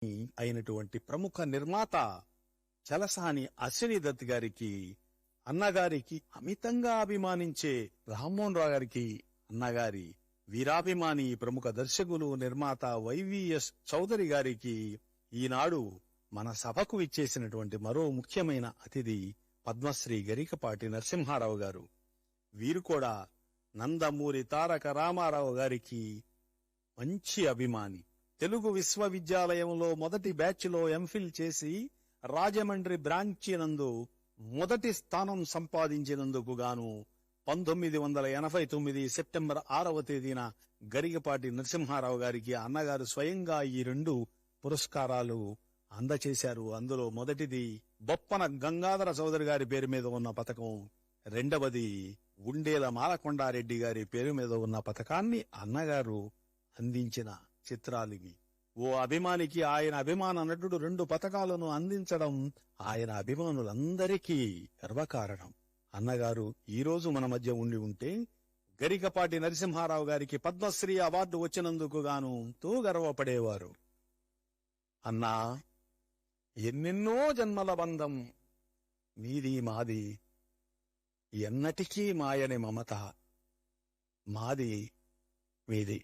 అయినటువంటి ప్రముఖ నిర్మాత చలసాని అశ్విని దత్ గారికి, అన్నగారికి అమితంగా అభిమానించే రామ్మోహన్ రావు గారికి, అన్నగారి వీరాభిమాని ప్రముఖ దర్శకులు నిర్మాత వైవిఎస్ చౌదరి గారికి, ఈనాడు మన సభకు ఇచ్చేసినటువంటి మరో ముఖ్యమైన అతిథి పద్మశ్రీ గరికపాటి నరసింహారావు గారు. వీరు కూడా నందమూరి తారక రామారావు గారికి మంచి అభిమాని. తెలుగు విశ్వవిద్యాలయంలో మొదటి బ్యాచ్లో ఎంఫిల్ చేసి రాజమండ్రి బ్రాంచి నందు మొదటి స్థానం సంపాదించినందుకు గాను 1989 సెప్టెంబర్ 6వ తేదీన గరికపాటి నరసింహారావు గారికి అన్నగారు స్వయంగా ఈ 2 పురస్కారాలు అందచేశారు. అందులో మొదటిది బొప్పన గంగాధర చౌదరి గారి పేరు మీద ఉన్న పథకం, రెండవది గుండేల మాలకొండారెడ్డి గారి పేరు మీద ఉన్న పథకాన్ని అన్నగారు అందించిన చిత్రాలివి. ఓ అభిమానికి ఆయన అభిమాన నటుడు 2 పథకాలను అందించడం ఆయన అభిమానులందరికీ గర్వకారణం. అన్నగారు ఈ రోజు మన మధ్య ఉండి ఉంటే గరికపాటి నరసింహారావు గారికి పద్మశ్రీ అవార్డు వచ్చినందుకు గాను ఎంతో గర్వపడేవారు. అన్నా, ఎన్నెన్నో జన్మల బంధం మీది మాది, ఎన్నటికీ మాయని మమత మాది మీది.